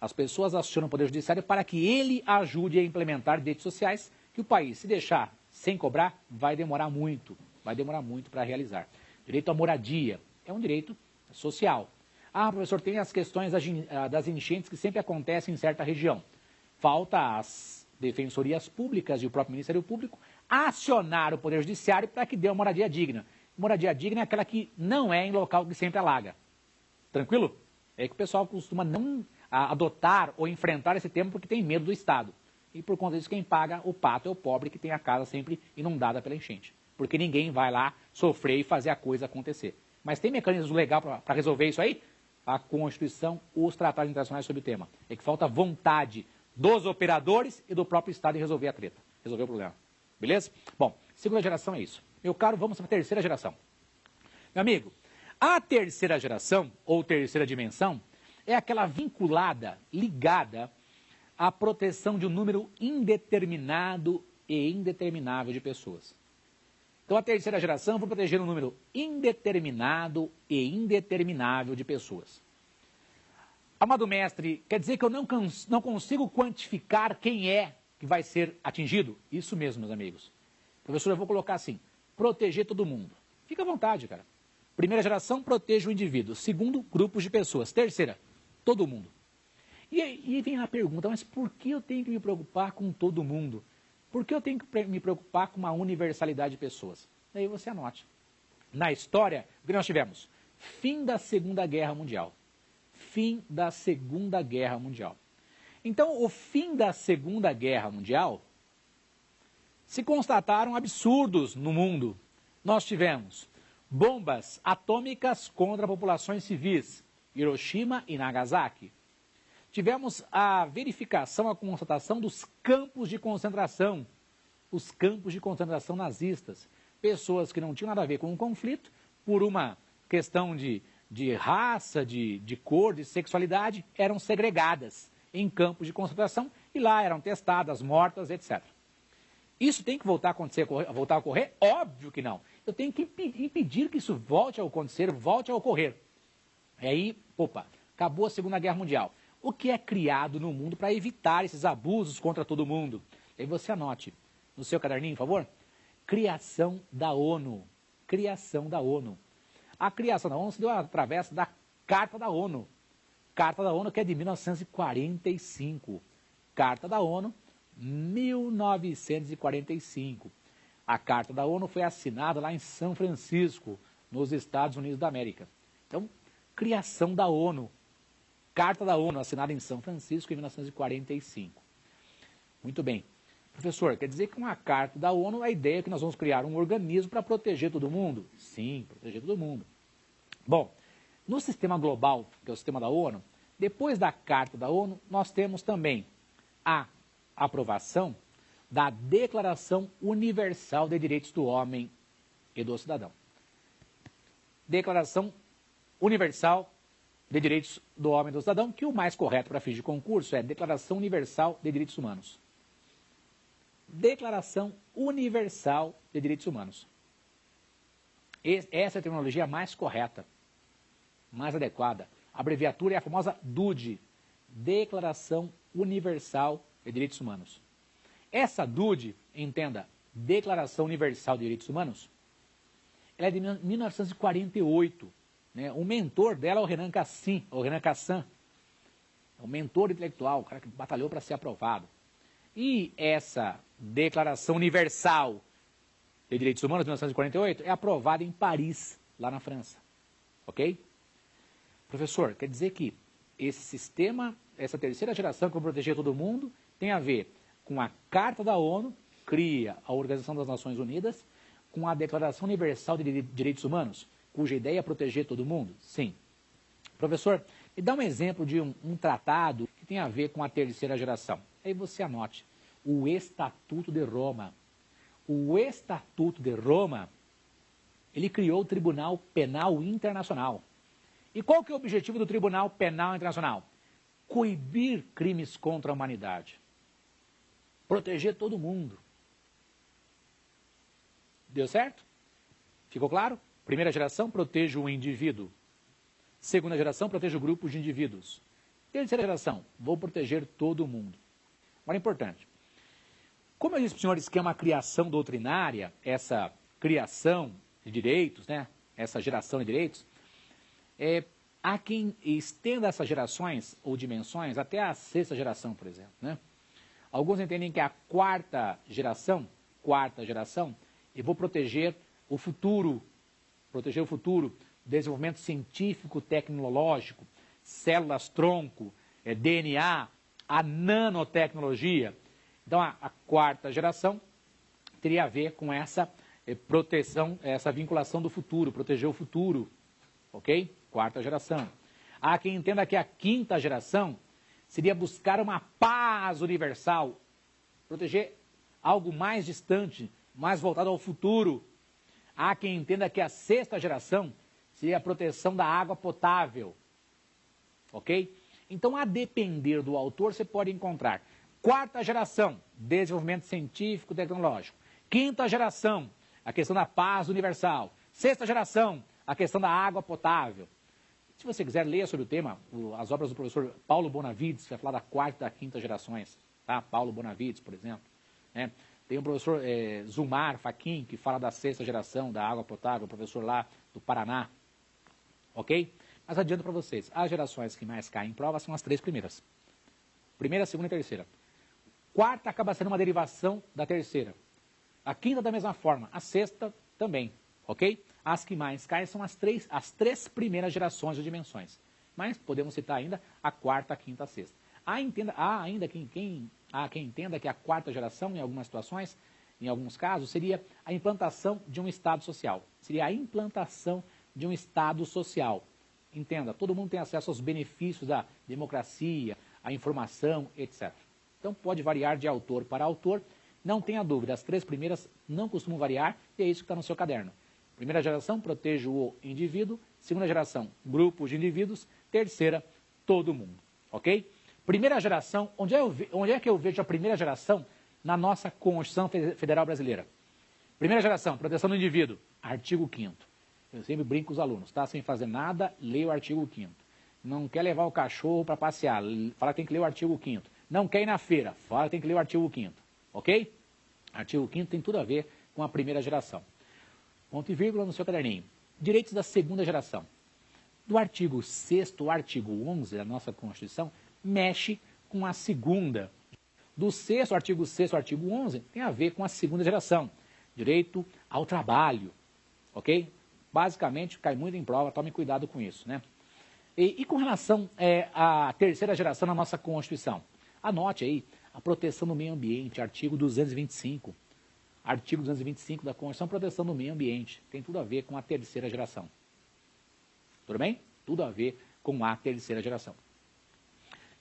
As pessoas acionam o Poder Judiciário para que ele ajude a implementar direitos sociais que o país, se deixar sem cobrar, vai demorar muito para realizar. Direito à moradia é um direito social. Ah, professor, tem as questões das enchentes que sempre acontecem em certa região. Falta as defensorias públicas e o próprio Ministério Público acionar o Poder Judiciário para que dê uma moradia digna. Moradia digna é aquela que não é em local que sempre alaga. Tranquilo? É que o pessoal costuma não adotar ou enfrentar esse tema porque tem medo do Estado. E por conta disso, quem paga o pato é o pobre que tem a casa sempre inundada pela enchente. Porque ninguém vai lá sofrer e fazer a coisa acontecer. Mas tem mecanismos legais para resolver isso aí? A Constituição, os tratados internacionais sobre o tema. É que falta vontade dos operadores e do próprio Estado em resolver a treta, resolver o problema. Beleza? Bom, segunda geração é isso. Meu caro, vamos para a terceira geração. Meu amigo, a terceira geração, ou terceira dimensão, é aquela vinculada, ligada à proteção de um número indeterminado e indeterminável de pessoas. Então, a terceira geração vai proteger um número indeterminado e indeterminável de pessoas. Amado mestre, quer dizer que eu não consigo quantificar quem é que vai ser atingido? Isso mesmo, meus amigos. Professor, eu vou colocar assim, proteger todo mundo. Fica à vontade, cara. Primeira geração, protege o indivíduo. Segundo, grupos de pessoas. Terceira, todo mundo. E aí vem a pergunta, mas por que eu tenho que me preocupar com todo mundo? Por que eu tenho que me preocupar com uma universalidade de pessoas? Daí você anote. Na história, o que nós tivemos? Fim da Segunda Guerra Mundial. Fim da Segunda Guerra Mundial. Então, o fim da Segunda Guerra Mundial, se constataram absurdos no mundo. Nós tivemos bombas atômicas contra populações civis, Hiroshima e Nagasaki. Tivemos a verificação, a constatação dos campos de concentração, os campos de concentração nazistas. pessoas que não tinham nada a ver com o conflito, por uma questão de raça, de cor, de sexualidade, eram segregadas em campos de concentração e lá eram testadas, mortas, etc. Isso tem que voltar a ocorrer? Óbvio que não. Eu tenho que impedir que isso volte a acontecer, volte a ocorrer. E aí, opa, acabou a Segunda Guerra Mundial. O que é criado no mundo para evitar esses abusos contra todo mundo? E aí você anote no seu caderninho, por favor. Criação da ONU. Criação da ONU. A criação da ONU se deu através da Carta da ONU. Carta da ONU que é de 1945. Carta da ONU, 1945. A Carta da ONU foi assinada lá em São Francisco, nos Estados Unidos da América. Então, criação da ONU. Carta da ONU, assinada em São Francisco em 1945. Muito bem. Professor, quer dizer que com a Carta da ONU, a ideia é que nós vamos criar um organismo para proteger todo mundo? Sim, proteger todo mundo. Bom, no sistema global, que é o sistema da ONU, depois da Carta da ONU, nós temos também a aprovação da Declaração Universal de Direitos do Homem e do Cidadão. Declaração Universal de Direitos do Homem e do Cidadão, que o mais correto para fins de concurso é Declaração Universal de Direitos Humanos. Declaração Universal de Direitos Humanos. Essa é a terminologia mais correta, mais adequada. A abreviatura é a famosa DUDE, Declaração Universal de Direitos Humanos. Essa DUDE, entenda, Declaração Universal de Direitos Humanos, ela é de 1948. Né? O mentor dela é o Renan Cassin, é o mentor intelectual, o cara que batalhou para ser aprovado. E essa Declaração Universal de Direitos Humanos, de 1948, é aprovada em Paris, lá na França. Ok? Professor, quer dizer que esse sistema, essa terceira geração que vai proteger todo mundo, tem a ver com a Carta da ONU, cria a Organização das Nações Unidas, com a Declaração Universal de Direitos Humanos, cuja ideia é proteger todo mundo? Sim. Professor, me dá um exemplo de um tratado que tem a ver com a terceira geração. Aí você anote, o Estatuto de Roma. O Estatuto de Roma, ele criou o Tribunal Penal Internacional. E qual que é o objetivo do Tribunal Penal Internacional? Coibir crimes contra a humanidade. Proteger todo mundo. Deu certo? Ficou claro? Primeira geração, protege o indivíduo. Segunda geração, protege o grupo de indivíduos. Terceira geração, vou proteger todo mundo. Agora, importante. Como eu disse para os senhores que é uma criação doutrinária, essa criação de direitos, né? Essa geração de direitos, há quem estenda essas gerações ou dimensões até a sexta geração, por exemplo. Né? Alguns entendem que a quarta geração, eu vou proteger o futuro, desenvolvimento científico, tecnológico, células-tronco, DNA, a nanotecnologia. Então, a quarta geração teria a ver com essa proteção, essa vinculação do futuro, proteger o futuro, ok? Quarta geração. Há quem entenda que a quinta geração seria buscar uma paz universal, proteger algo mais distante, mais voltado ao futuro. Há quem entenda que a sexta geração seria a proteção da água potável, ok? Então, a depender do autor, você pode encontrar quarta geração, desenvolvimento científico e tecnológico. Quinta geração, a questão da paz universal. Sexta geração, a questão da água potável. Se você quiser ler sobre o tema, as obras do professor Paulo Bonavides, que vai falar da quarta e da quinta gerações, tá? Paulo Bonavides, por exemplo. Né? Tem o professor Zumar Fachin, que fala da sexta geração, da água potável, o professor lá do Paraná. Ok? Mas adianto para vocês, as gerações que mais caem em prova são as três primeiras. Primeira, segunda e terceira. Quarta acaba sendo uma derivação da terceira. A quinta da mesma forma, a sexta também, ok? As que mais caem são as três primeiras gerações ou dimensões. Mas podemos citar ainda a quarta, a quinta, a sexta. Há ainda quem entenda que a quarta geração, em algumas situações, em alguns casos, seria a implantação de um Estado social. Seria a implantação de um Estado social. Entenda, todo mundo tem acesso aos benefícios da democracia, à informação, etc. Então pode variar de autor para autor. Não tenha dúvida, as 3 primeiras não costumam variar e é isso que está no seu caderno. Primeira geração, protejo o indivíduo. Segunda geração, grupos de indivíduos. Terceira, todo mundo, ok? Primeira geração, onde é que eu vejo a primeira geração na nossa Constituição Federal Brasileira? Primeira geração, proteção do indivíduo, artigo 5º. Eu sempre brinco com os alunos, tá? Sem fazer nada, leia o artigo 5º. Não quer levar o cachorro para passear, fala que tem que ler o artigo 5º. Não quer ir na feira, fala que tem que ler o artigo 5º, ok? Artigo 5º tem tudo a ver com a primeira geração. Ponto e vírgula no seu caderninho. Direitos da segunda geração. Do artigo 6º ao artigo 11 da nossa Constituição, mexe com a segunda. Do 6º, artigo 6º ao artigo 11, tem a ver com a segunda geração. Direito ao trabalho, ok? Basicamente, cai muito em prova, tome cuidado com isso, né? E com relação à terceira geração na nossa Constituição, anote aí a proteção do meio ambiente, artigo 225. Artigo 225 da Constituição, proteção do meio ambiente. Tem tudo a ver com a terceira geração. Tudo bem? Tudo a ver com a terceira geração.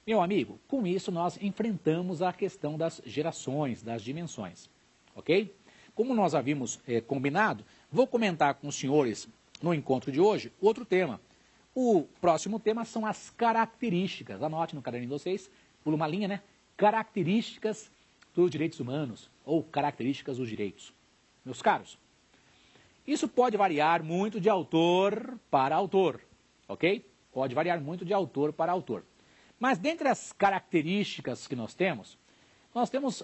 Meu amigo, com isso nós enfrentamos a questão das gerações, das dimensões. Ok? Como nós havíamos combinado, vou comentar com os senhores no encontro de hoje outro tema. O próximo tema são as características. Anote no caderninho de vocês, pula uma linha, né? Características dos direitos humanos, ou características dos direitos. Meus caros, isso pode variar muito de autor para autor, ok? Pode variar muito de autor para autor. Mas dentre as características que nós temos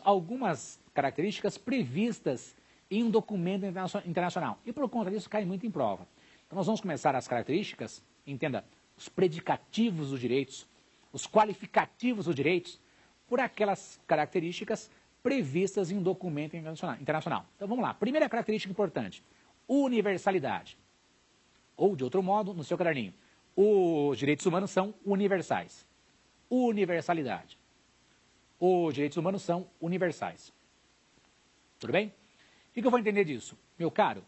algumas características previstas em um documento internacional. E por conta disso cai muito em prova. Então nós vamos começar as características, entenda, os predicativos dos direitos, os qualificativos dos direitos, por aquelas características previstas em um documento internacional. Então vamos lá. Primeira característica importante, universalidade. Ou de outro modo, no seu caderninho, os direitos humanos são universais. Universalidade. Os direitos humanos são universais. Tudo bem? O que eu vou entender disso? Meu caro,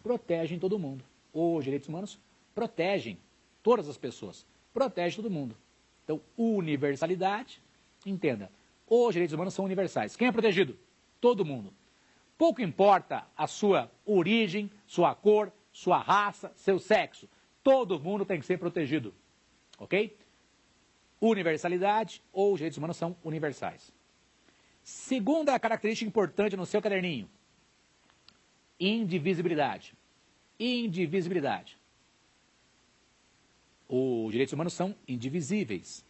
protegem todo mundo. Os direitos humanos protegem todas as pessoas. Protegem todo mundo. Então, universalidade, entenda, os direitos humanos são universais. Quem é protegido? Todo mundo. Pouco importa a sua origem, sua cor, sua raça, seu sexo. Todo mundo tem que ser protegido. Ok? Universalidade ou os direitos humanos são universais. Segunda característica importante no seu caderninho. Indivisibilidade. Indivisibilidade. Os direitos humanos são indivisíveis.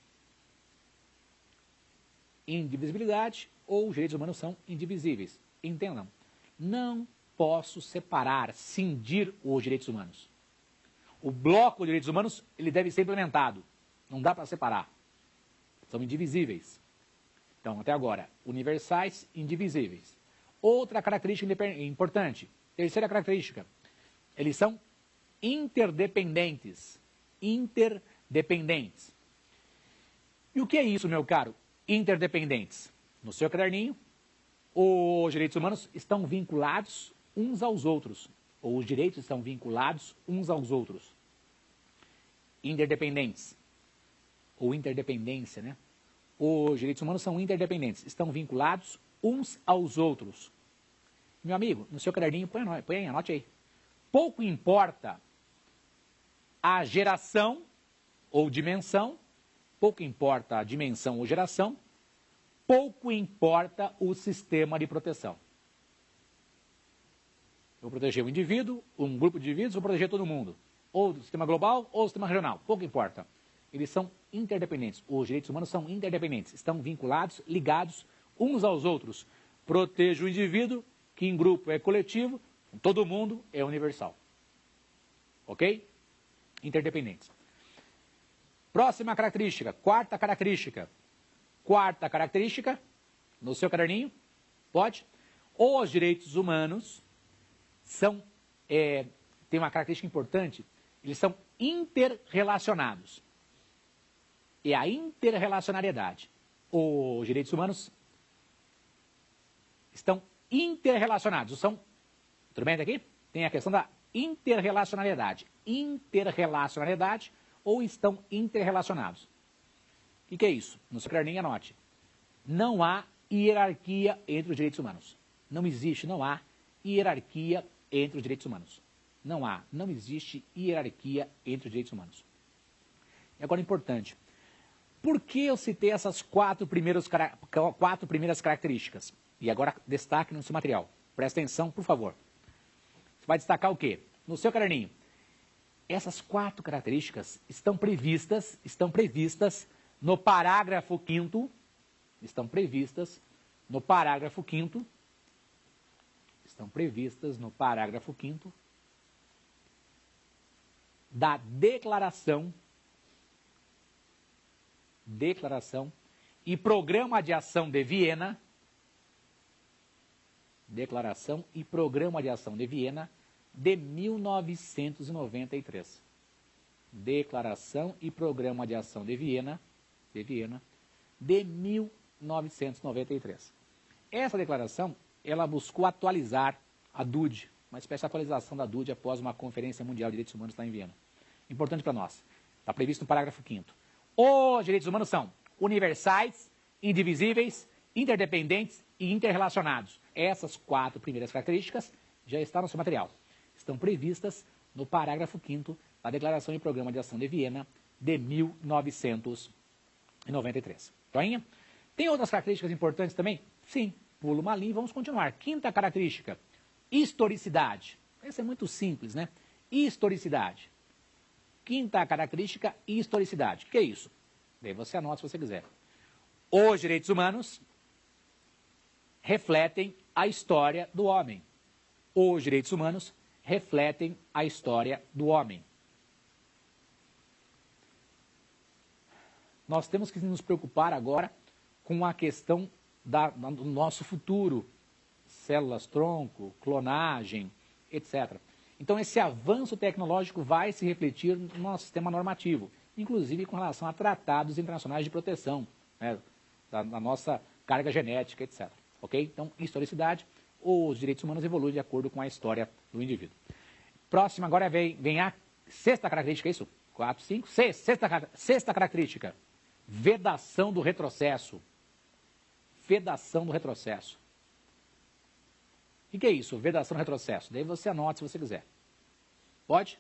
Indivisibilidade ou os direitos humanos são indivisíveis. Entendam, não posso separar, cindir os direitos humanos. O bloco de direitos humanos, ele deve ser implementado. Não dá para separar. São indivisíveis. Então, até agora, universais, indivisíveis. Outra característica importante, terceira característica, eles são interdependentes. Interdependentes. E o que é isso, meu caro? Interdependentes. No seu caderninho, os direitos humanos estão vinculados uns aos outros. Ou os direitos estão vinculados uns aos outros. Interdependentes. Ou interdependência, né? Os direitos humanos são interdependentes. Estão vinculados uns aos outros. Meu amigo, no seu caderninho, põe aí, anote aí. Pouco importa a geração ou dimensão, pouco importa a dimensão ou geração, pouco importa o sistema de proteção. Eu vou proteger o indivíduo, um grupo de indivíduos, vou proteger todo mundo. Ou o sistema global ou o sistema regional, pouco importa. Eles são interdependentes. Os direitos humanos são interdependentes. Estão vinculados, ligados uns aos outros. Proteja o indivíduo, que em grupo é coletivo, todo mundo é universal. Ok? Interdependentes. Próxima característica, quarta característica. Quarta característica, no seu caderninho, pode. Os direitos humanos são, tem uma característica importante, eles são interrelacionados. É a interrelacionariedade. Os direitos humanos estão interrelacionados. Tudo bem até aqui? Tem a questão da interrelacionalidade. Interrelacionalidade ou estão interrelacionados. O que é isso? No seu caderninho anote. Não há hierarquia entre os direitos humanos. Não existe, não há hierarquia entre os direitos humanos. Não existe hierarquia entre os direitos humanos. E agora, importante, por que eu citei essas quatro primeiras características? E agora, destaque no seu material. Presta atenção, por favor. Você vai destacar o quê? No seu caderninho. Essas quatro características estão previstas no parágrafo 5º, estão previstas no parágrafo 5º da Declaração e Programa de Ação de Viena, Declaração e Programa de Ação de Viena de 1993. Declaração e Programa de Ação de Viena de 1993. Essa declaração, ela buscou atualizar a DUD, uma espécie de atualização da DUD após uma Conferência Mundial de Direitos Humanos lá em Viena. Importante para nós. Está previsto no parágrafo 5º. Os direitos humanos são universais, indivisíveis, interdependentes e interrelacionados. Essas quatro primeiras características já estão no seu material. Estão previstas no parágrafo 5º da Declaração e Programa de Ação de Viena de 1993. Joinha? Tem outras características importantes também? Sim. Pulo uma linha e vamos continuar. Quinta característica, historicidade. Essa é muito simples, né? Historicidade. Quinta característica, historicidade. O que é isso? Daí você anota se você quiser. Os direitos humanos refletem a história do homem. Os direitos humanos refletem a história do homem. Nós temos que nos preocupar agora com a questão do nosso futuro. Células-tronco, clonagem, etc. Então, esse avanço tecnológico vai se refletir no nosso sistema normativo, inclusive com relação a tratados internacionais de proteção, né, da nossa carga genética, etc. Ok? Então, historicidade, os direitos humanos evoluem de acordo com a história do indivíduo. Próximo agora vem a sexta característica, é isso? 4, 5, 6. Sexta característica, vedação do retrocesso. Vedação do retrocesso. O que é isso? Vedação do retrocesso. Daí você anota se você quiser. Pode?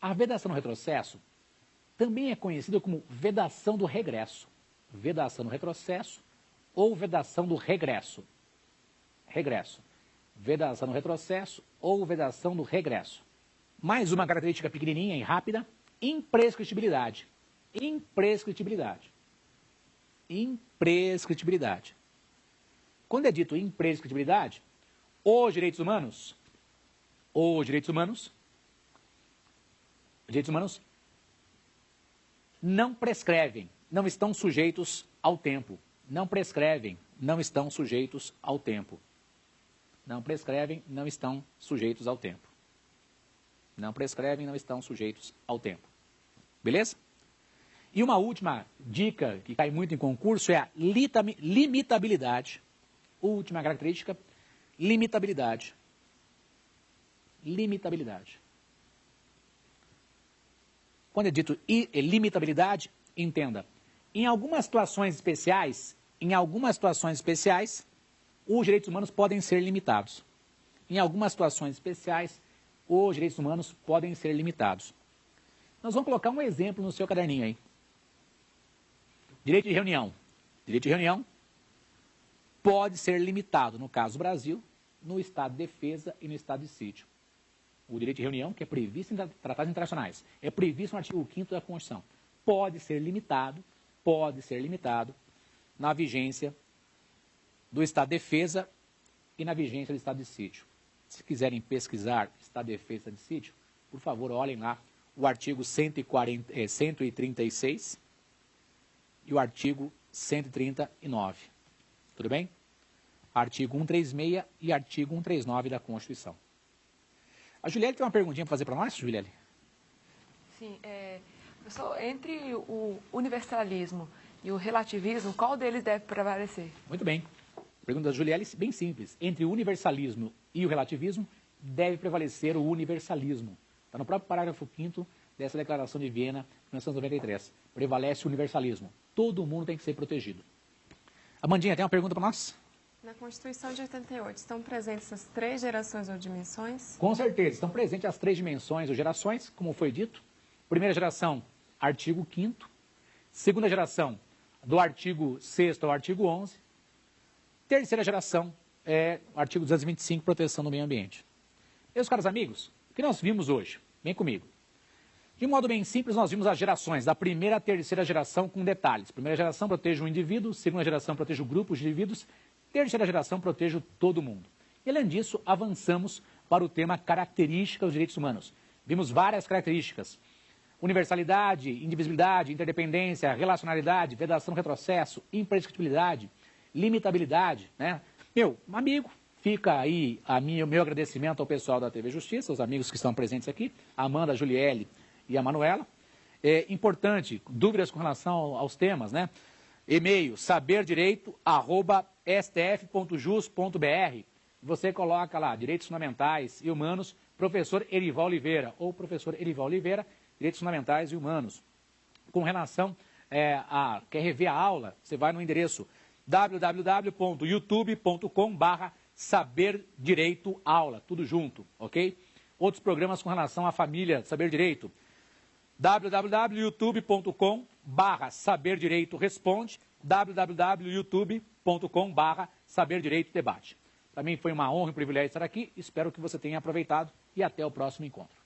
A vedação do retrocesso também é conhecida como vedação do regresso. Vedação do retrocesso ou vedação do regresso. Regresso. Vedação do retrocesso ou vedação do regresso. Mais uma característica pequenininha e rápida, imprescritibilidade. Imprescritibilidade. Imprescritibilidade. Quando é dito imprescritibilidade, os direitos humanos não prescrevem, não estão sujeitos ao tempo. Não prescrevem, não estão sujeitos ao tempo. Não prescrevem, não estão sujeitos ao tempo. Não prescrevem, não estão sujeitos ao tempo. Beleza? E uma última dica que cai muito em concurso é a limitabilidade. Última característica, limitabilidade. Limitabilidade. Quando é dito limitabilidade, entenda, em algumas situações especiais, os direitos humanos podem ser limitados. Em algumas situações especiais, os direitos humanos podem ser limitados. Nós vamos colocar um exemplo no seu caderninho aí. Direito de reunião. Direito de reunião pode ser limitado, no caso do Brasil, no estado de defesa e no estado de sítio. O direito de reunião, que é previsto em tratados internacionais, é previsto no artigo 5º da Constituição, pode ser limitado na vigência do estado de defesa e na vigência do estado de sítio. Se quiserem pesquisar estado de defesa e estado de sítio, por favor, olhem lá o artigo 136 e o artigo 139. Tudo bem? Artigo 136 e artigo 139 da Constituição. A Juliele tem uma perguntinha para fazer para nós, Juliele? Sim, professor, entre o universalismo e o relativismo, qual deles deve prevalecer? Muito bem. Pergunta da Juliele, bem simples. Entre o universalismo e o relativismo, deve prevalecer o universalismo. Está no próprio parágrafo 5º dessa Declaração de Viena, 1993. Prevalece o universalismo. Todo mundo tem que ser protegido. Amandinha, tem uma pergunta para nós? Na Constituição de 88, estão presentes as 3 gerações ou dimensões? Com certeza, estão presentes as 3 dimensões ou gerações, como foi dito. Primeira geração, artigo 5º. Segunda geração, do artigo 6º ao artigo 11º. Terceira geração, o artigo 225, proteção do meio ambiente. Meus caros amigos, o que nós vimos hoje? Vem comigo. De modo bem simples, nós vimos as gerações, da primeira à terceira geração com detalhes. Primeira geração protege o indivíduo, segunda geração protege o grupo de indivíduos, terceira geração protege todo mundo. E além disso, avançamos para o tema características dos direitos humanos. Vimos várias características. Universalidade, indivisibilidade, interdependência, relacionalidade, vedação, retrocesso, imprescritibilidade, limitabilidade, né? Meu amigo, fica aí o meu agradecimento ao pessoal da TV Justiça, os amigos que estão presentes aqui, a Amanda, a Juliele e a Manuela. É importante, dúvidas com relação aos temas, né? E-mail, saberdireito@stf.jus.br. Você coloca lá, Direitos Fundamentais e Humanos, professor Erival Oliveira, ou professor Erival Oliveira, Direitos Fundamentais e Humanos. Com relação quer rever a aula, você vai no endereço www.youtube.com/saberdireitoaula, tudo junto, ok? Outros programas com relação à família Saber Direito, www.youtube.com/saberdireitoresponde, www.youtube.com/saberdireitodebate. Para mim foi uma honra e um privilégio estar aqui, espero que você tenha aproveitado e até o próximo encontro.